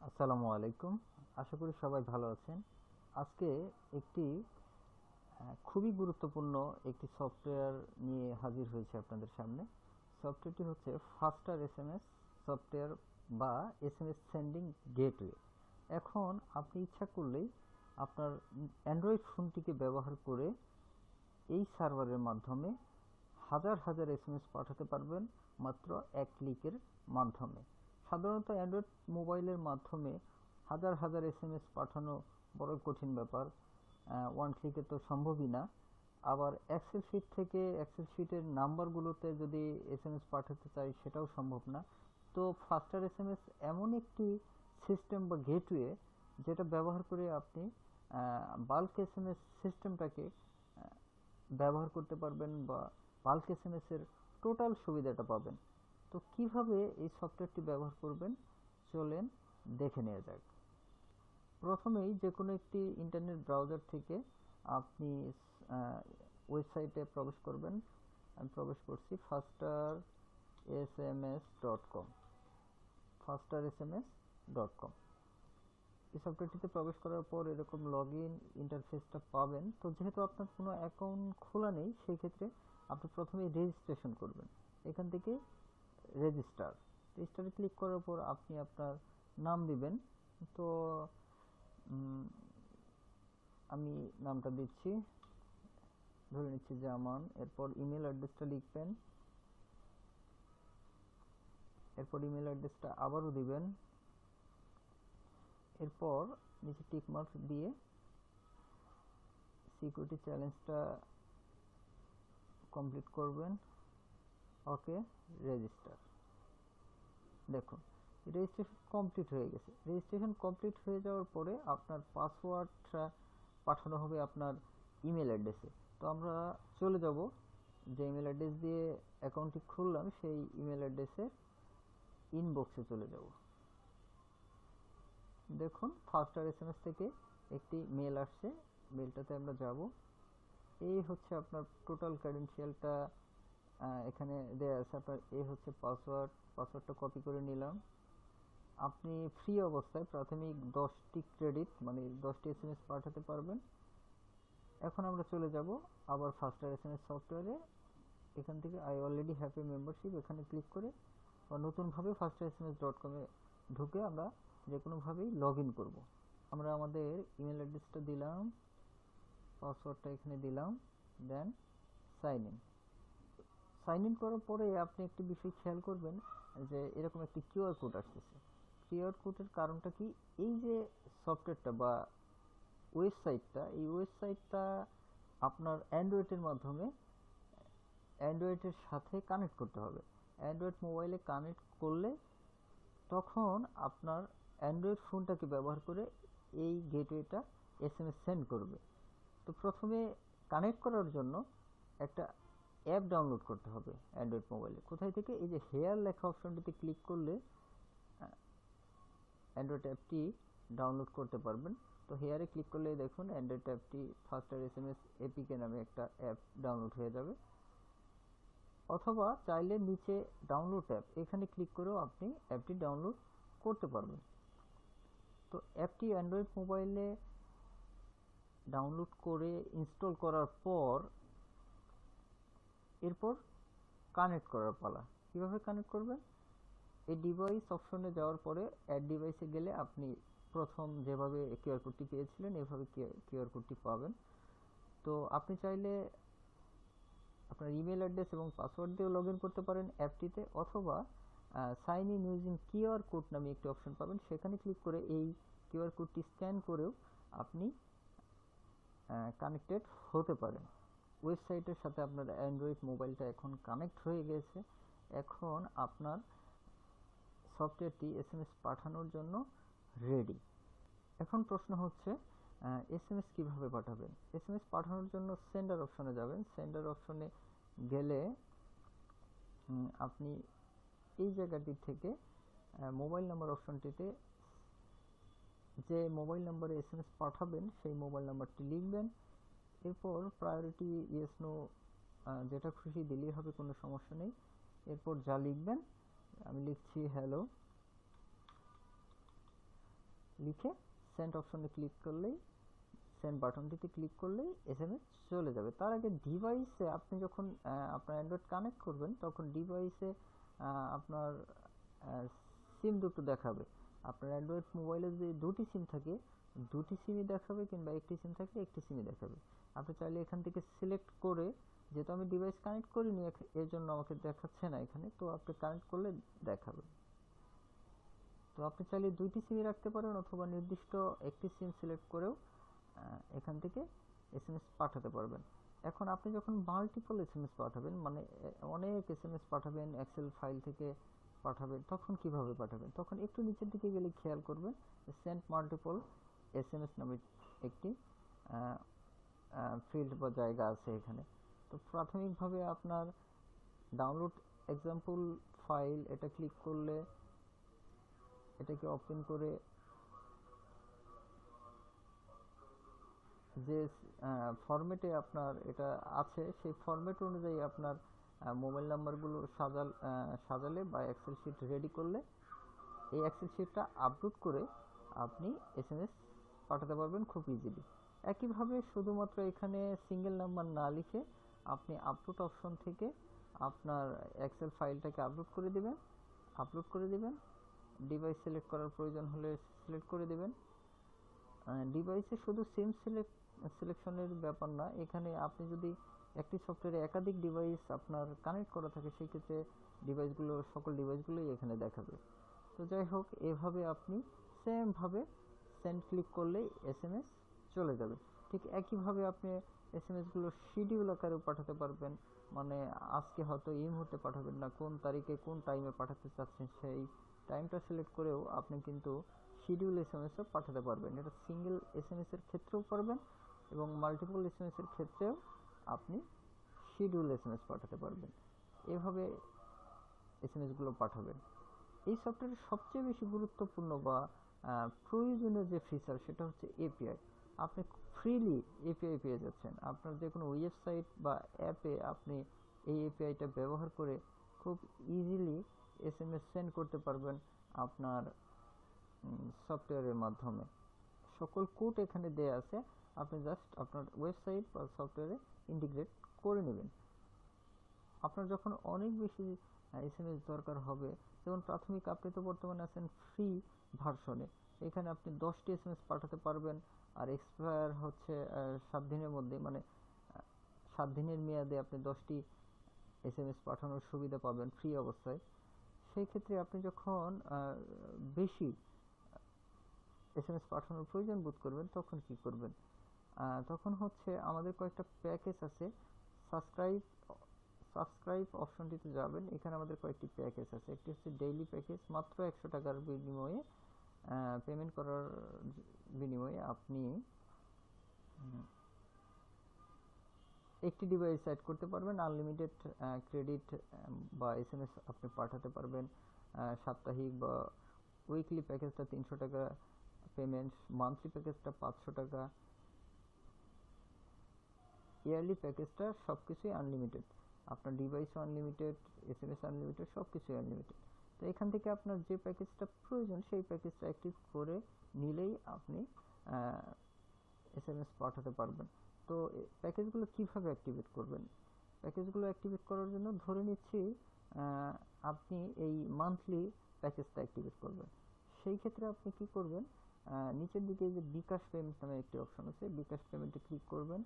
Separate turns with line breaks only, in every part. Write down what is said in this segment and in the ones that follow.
আসসালামু আলাইকুম। আশা করি সবাই ভালো আছেন। আজকে একটি খুবই গুরুত্বপূর্ণ একটি সফটওয়্যার নিয়ে হাজির হয়েছে আপনাদের সামনে। সফটওয়্যারটি হচ্ছে ফাস্টার এসএমএস সফটওয়্যার বা এসএমএস সেন্ডিং গেটওয়ে। এখন আপনি ইচ্ছা করলেই আপনার অ্যান্ড্রয়েড ফোনটিকে ব্যবহার করে এই সার্ভারের মাধ্যমে হাজার হাজার এসএমএস পাঠাতে পারবেন মাত্র এক ক্লিকের মাধ্যমে। সাধারণত অ্যান্ড্রয়েড মোবাইলের মাধ্যমে হাজার হাজার এসএমএস পাঠানো বড় কঠিন ব্যাপার। ওয়ান ক্লিকে তো সম্ভবই না। আবার এক্সেল শিটের নাম্বারগুলোতে যদি এসএমএস পাঠাতে চাই সেটাও সম্ভব না। তো ফাস্টার এসএমএস এমন একটি সিস্টেম বা গেটওয়ে যেটা ব্যবহার করে আপনি বাল্ক এসএমএস সিস্টেমটাকে ব্যবহার করতে পারবেন বা বাল্ক এসএমএস এর টোটাল সুবিধাটা পাবেন। তো কিভাবে এই সফটওয়্যারটি ব্যবহার করবেন চলেন দেখে নেওয়া যাক। প্রথমেই যে কোনো একটি ইন্টারনেট ব্রাউজার থেকে আপনি ওয়েবসাইটে প্রবেশ করবেন। আমি প্রবেশ করছি fastersms.com fastersms.com। এই সফটওয়্যারটিতে প্রবেশ করার পর এরকম লগ ইন ইন্টারফেসটা পাবেন। তো যেহেতু আপনার কোনো অ্যাকাউন্ট খোলা নেই সেই ক্ষেত্রে আপনি প্রথমেই রেজিস্ট্রেশন করবেন। এখান থেকে রেজিস্টারে ক্লিক করার পর আপনি আপনার নাম দিবেন। তো আমি নামটা দিচ্ছি, ধরে নিচ্ছি যে আমান। এরপর ইমেল অ্যাড্রেসটা লিখবেন। এরপর ইমেল অ্যাড্রেসটা আবারও দিবেন। এরপর নিচে টিক মার্ক দিয়ে সিকিউরিটি চ্যালেঞ্জটা কমপ্লিট করবেন। ওকে, রেজিস্টার। দেখুন রেজিস্ট্রেশন কমপ্লিট হয়ে গেছে। রেজিস্ট্রেশন কমপ্লিট হয়ে যাওয়ার পরে আপনার পাসওয়ার্ডটা পাঠানো হবে আপনার ইমেল অ্যাড্রেসে। তো আমরা চলে যাব যে ইমেল অ্যাড্রেস দিয়ে অ্যাকাউন্টটি খুললাম সেই ইমেল অ্যাড্রেসের ইনবক্সে চলে যাব। দেখুন ফাস্টার এসএমএস থেকে একটি মেল আসছে, মেলটাতে আমরা যাব। এই হচ্ছে আপনার টোটাল ক্রেডেনশিয়ালটা এখানে দেয়া আছে। আপনার এই হচ্ছে পাসওয়ার্ডটা কপি করে নিলাম। আপনি ফ্রি অবস্থায় প্রাথমিক 10টি ক্রেডিট মানে 10টি এসএমএস পাঠাতে পারবেন। এখন আমরা চলে যাব আবার ফাস্টার এসএমএস সফটওয়্যারে। এখান থেকে I already have a membership এখানে ক্লিক করে বা নতুনভাবে fastersms.com এ ঢুকে আমরা যে কোনোভাবেই লগ ইন করবো। আমরা আমাদের ইমেল অ্যাড্রেসটা দিলাম, পাসওয়ার্ডটা এখানে দিলাম, দেন সাইন ইন করার পরে আপনি একটি বিষয় খেয়াল করবেন যে এরকম একটি কিউআর কোড আসতেছে। কিউআর কোডের কারণটা কি, এই যে সফটওয়্যারটা বা এই ওয়েবসাইটটা আপনার অ্যান্ড্রয়েডের মাধ্যমে অ্যান্ড্রয়েডের সাথে কানেক্ট করতে হবে। অ্যান্ড্রয়েড মোবাইলে কানেক্ট করলে তখন আপনার অ্যান্ড্রয়েড ফোনটাকে ব্যবহার করে এই গেটওয়েটা এসএমএস সেন্ড করবে। তো প্রথমে কানেক্ট করার জন্য একটা অ্যাপ ডাউনলোড করতে হবে অ্যান্ড্রয়েড মোবাইলে। কোথায় থেকে, এই যে হেয়ার লেখা অপশনটিতে ক্লিক করলে অ্যান্ড্রয়েড অ্যাপটি ডাউনলোড করতে পারবেন। তো হেয়ারে ক্লিক করলে দেখুন অ্যান্ড্রয়েড অ্যাপটি ফাস্টার এসএমএস এপিকে নামে একটা অ্যাপ ডাউনলোড হয়ে যাবে। অথবা চাইলে নিচে ডাউনলোড অ্যাপ এখানে ক্লিক করেও আপনি অ্যাপটি ডাউনলোড করতে পারবেন। তো অ্যাপটি অ্যান্ড্রয়েড মোবাইলে ডাউনলোড করে ইনস্টল করার পর এরপর কানেক্ট করার পালা। কিভাবে কানেক্ট করবেন, এই ডিভাইস অপশনে যাওয়ার পরে অ্যাড ডিভাইসে গেলে আপনি প্রথম যেভাবে কিউআর কোডটি পেয়েছিলেন এভাবে কিউআর কোডটি পাবেন। তো আপনি চাইলে আপনার ইমেল অ্যাড্রেস এবং পাসওয়ার্ড দিয়েও লগ ইন করতে পারেন অ্যাপটিতে, অথবা sign in using QR code নামে একটি অপশন পাবেন। সেখানে ক্লিক করে এই কিউআর কোডটি স্ক্যান করেও আপনি কানেক্টেড হতে পারেন। ওয়েবসাইটের সাথে আপনার অ্যান্ড্রয়েড মোবাইলটা এখন কানেক্ট হয়ে গেছে। এখন আপনার সফটওয়্যারটি এসএমএস পাঠানোর জন্য রেডি। এখন প্রশ্ন হচ্ছে এসএমএস কিভাবে পাঠাবেন। এসএমএস পাঠানোর জন্য সেন্ডার অপশনে যাবেন। সেন্ডার অপশনে গেলে আপনি এই জায়গাটি থেকে মোবাইল নাম্বার অপশনটিতে যে মোবাইল নাম্বারে এসএমএস পাঠাবেন সেই মোবাইল নাম্বারটি লিখবেন। এরপর প্রায়োরিটি ইয়েস নো যেটা খুশি দিলেই হবে, কোনো সমস্যা নেই। এরপর যা লিখবেন, আমি লিখছি হ্যালো। লিখে সেন্ড অপশনে ক্লিক করলেই, সেন্ড বাটনটিতে ক্লিক করলেই এসএমএস চলে যাবে। তার আগে ডিভাইসে আপনি যখন আপনার অ্যান্ড্রয়েড কানেক্ট করবেন তখন ডিভাইসে আপনার সিম দুটো দেখাবে। আপনার অ্যান্ড্রয়েড মোবাইলে যদি দুটি সিম থাকে দুটি সিমই দেখাবে, কিংবা একটি সিম থাকলে একটি সিমই দেখাবে। আপনি চাইলে এখান থেকে সিলেক্ট করে, যেহেতু আমি ডিভাইস কানেক্ট করিনি এর জন্য আমাকে দেখাচ্ছে না এখানে, তো আপনি কানেক্ট করলে দেখাবে। তো আপনি চাইলে দুইটি সিমই রাখতে পারেন, অথবা নির্দিষ্ট একটি সিম সিলেক্ট করেও এখান থেকে এসএমএস পাঠাতে পারবেন। এখন আপনি যখন মাল্টিপল এসএমএস পাঠাবেন, মানে অনেক এসএমএস পাঠাবেন, এক্সেল ফাইল থেকে পাঠাবেন, তখন কিভাবে পাঠাবেন? তখন একটু নিচের দিকে গেলে খেয়াল করবেন সেন্ড মাল্টিপল এসএমএস নামে একটি ফিল্ড বা জায়গা আছে এখানে। তো প্রাথমিকভাবে আপনার ডাউনলোড এক্সাম্পল ফাইল, এটা ক্লিক করলে এটাকে ওপেন করে যে ফরম্যাটে আপনার এটা আছে সেই ফরম্যাট অনুযায়ী আপনার মোবাইল নাম্বারগুলো সাজালে বা এক্সেল শিট রেডি করলে এই এক্সেল শিটটা আপলোড করে আপনি এসএমএস পাঠাতে পারবেন খুব ইজিলি। একইভাবে শুধুমাত্র এখানে সিঙ্গেল নাম্বার না লিখে আপনি আপলোড অপশন থেকে আপনার এক্সেল ফাইলটাকে আপলোড করে দিবেন। ডিভাইস সিলেক্ট করার প্রয়োজন হলে সিলেক্ট করে দিবেন। ডিভাইসে শুধু সিম সিলেকশনের ব্যাপার না, এখানে আপনি যদি একটি সফটওয়্যারে একাধিক ডিভাইস আপনার কানেক্ট করা থাকে সেই ক্ষেত্রে সকল ডিভাইসগুলোই এখানে দেখাবে। তো যাই হোক, এভাবে আপনি সেম ভাবে সেন্ড ক্লিক করলেই এসএমএস চলে যাবে। ঠিক একইভাবে আপনি এসএমএস গুলো শিডিউল আকারেও পাঠাতে পারবেন, মানে আজকে হয়তো এই মুহূর্তে পাঠাবেন না, কোন তারিখে কোন টাইমে পাঠাতে চাচ্ছেন সেই টাইমটা সিলেক্ট করেও আপনি কিন্তু শিডিউল এসএমএসও পাঠাতে পারবেন। এটা সিঙ্গেল এসএমএস এর ক্ষেত্রেও পারবেন এবং মাল্টিপল এসএমএস এর ক্ষেত্রেও আপনি শিডিউল এসএমএস পাঠাতে পারবেন। এভাবে এসএমএস গুলো পাঠাবেন। এই সফটওয়্যারের সবচেয়ে বেশি গুরুত্বপূর্ণ বা প্রয়োজনীয় যে ফিচার সেটা হচ্ছে এপিআই। আপনি ফ্রিলি এপিআই পেয়ে যাচ্ছেন। আপনার যে কোনো ওয়েবসাইট বা অ্যাপে আপনি এই এপিআইটা ব্যবহার করে খুব ইজিলি এসএমএস সেন্ড করতে পারবেন আপনার সফটওয়্যারের মাধ্যমে। সকল কোড এখানে দেয়া আছে, আপনি জাস্ট আপনার ওয়েবসাইট বা সফটওয়্যারে ইন্টিগ্রেট করে নেবেন। আপনার যখন অনেক বেশি এসএমএস দরকার হবে, যেমন প্রাথমিক আপনি তো বর্তমানে আছেন ফ্রি ভার্সনে, এখানে আপনি 10টি এসএমএস পাঠাতে পারবেন, আর এক্সপায়ার হচ্ছে 7 দিনের মধ্যে, মানে 7 দিনের মেয়াদে আপনি 10টি এসএমএস পাঠানোর সুবিধা পাবেন ফ্রি অবস্থায়। সেই ক্ষেত্রে আপনি যখন বেশি এসএমএস পাঠানোর প্রয়োজন বোধ করবেন তখন কি করবেন? তখন হচ্ছে আমাদের কয়েকটা প্যাকেজ আছে। সাবস্ক্রাইব অপশনটিতে যাবেন, এখানে আমাদের কয়েকটি প্যাকেজ আছে। একটি হচ্ছে ডেইলি প্যাকেজ, মাত্র 100 টাকার বিনিময়ে পেমেন্ট করার বিনিময়ে আপনি একটি ডিভাইস অ্যাড করতে পারবেন, আনলিমিটেড ক্রেডিট বা এসএমএস আপনি পাঠাতে পারবেন। সাপ্তাহিক বা উইকলি প্যাকেজটা 300 টাকা পেমেন্ট, মান্থলি প্যাকেজটা 500 টাকা, ইয়ারলি প্যাকেজটা সবকিছুই আনলিমিটেড। আপনার ডিভাইসও আনলিমিটেড, এসএমএস আনলিমিটেড, সবকিছুই আনলিমিটেড। তো এখান থেকে আপনার যে প্যাকেজটা প্রয়োজন সেই প্যাকেজটা অ্যাক্টিভ করে নিলেই আপনি এসএমএস পাঠাতে পারবেন। তো প্যাকেজগুলো কিভাবে অ্যাক্টিভেট করবেন? প্যাকেজগুলো অ্যাক্টিভেট করার জন্য ধরে নিচ্ছি আপনি এই মান্থলি প্যাকেজটা অ্যাক্টিভেট করবেন। সেই ক্ষেত্রে আপনি কি করবেন? নিচের দিকে যে বিকাশ পেমেন্ট নামে একটি অপশন আছে, বিকাশ পেমেন্টে ক্লিক করবেন।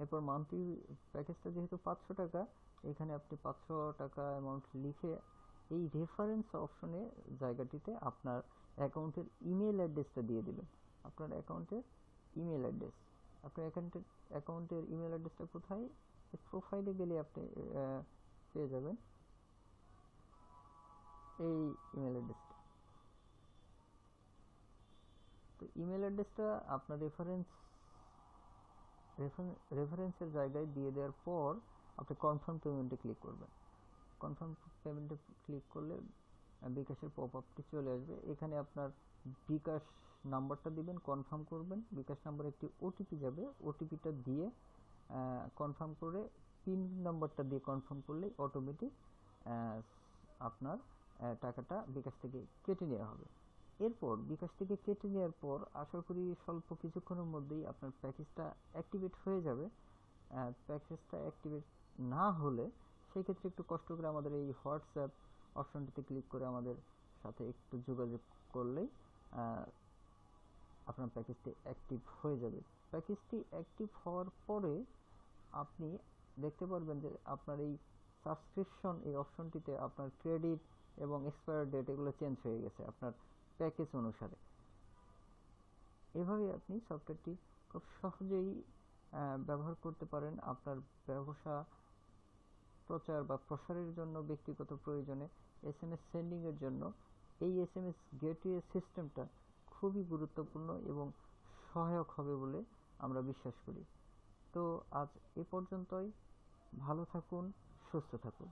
এরপর মান্থলি প্যাকেজটা যেহেতু 500 টাকা, এখানে আপনি 500 টাকা অ্যামাউন্ট লিখে এই রেফারেন্স অপশনে জায়গাটিতে আপনার অ্যাকাউন্টের ইমেল অ্যাড্রেসটা দিয়ে দিবেন। আপনার অ্যাকাউন্টের ইমেল অ্যাড্রেস, আপনার অ্যাকাউন্টের ইমেল অ্যাড্রেসটা কোথায়? প্রোফাইলে গেলে আপনি পেয়ে যাবেন এই ইমেল অ্যাড্রেসটা। তো ইমেল অ্যাড্রেসটা আপনার রেফারেন্সের জায়গায় দিয়ে দেওয়ার পর আপনি কনফার্ম পেমেন্টে ক্লিক করবেন। কনফার্ম পেমেন্টে ক্লিক করলে বিকাশের পপআপটি চলে আসবে। এখানে আপনার বিকাশ নাম্বারটা দিবেন, কনফার্ম করবেন। বিকাশ নাম্বারে একটি ওটিপি যাবে, ওটিপিটা দিয়ে কনফার্ম করে পিন নাম্বারটা দিয়ে কনফার্ম করলেই অটোমেটিক আপনার টাকাটা বিকাশ থেকে কেটে নেওয়া হবে। এরপর বিকাশ থেকে কেটে নেওয়ার পর আশা করি স্বল্প কিছুক্ষণের মধ্যেই আপনার প্যাকেজটা অ্যাক্টিভেট হয়ে যাবে। প্যাকেজটা অ্যাক্টিভেট না হলে সেক্ষেত্রে একটু কষ্ট করে আমাদের এই হোয়াটসঅ্যাপ অপশনটিতে ক্লিক করে আমাদের সাথে একটু যোগাযোগ করলেই আপনার প্যাকেজটি অ্যাক্টিভ হয়ে যাবে। প্যাকেজটি অ্যাক্টিভ হওয়ার পরে আপনি দেখতে পারবেন যে আপনার এই সাবস্ক্রিপশন এই অপশনটিতে আপনার ক্রেডিট এবং এক্সপায়ার ডেট এগুলো চেঞ্জ হয়ে গেছে আপনার প্যাকেজ অনুসারে। এভাবে আপনি সফটওয়্যারটি খুব সহজেই ব্যবহার করতে পারেন আপনার ব্যবসা প্রচার বা প্রসারের জন্য, ব্যক্তিগত প্রয়োজনে, এসএমএস সেন্ডিং এর জন্য এই এসএমএস গেটওয়ে সিস্টেমটা খুবই গুরুত্বপূর্ণ এবং সহায়ক হবে বলে আমরা বিশ্বাস করি। তো আজ এ পর্যন্তই। ভালো থাকুন, সুস্থ থাকুন।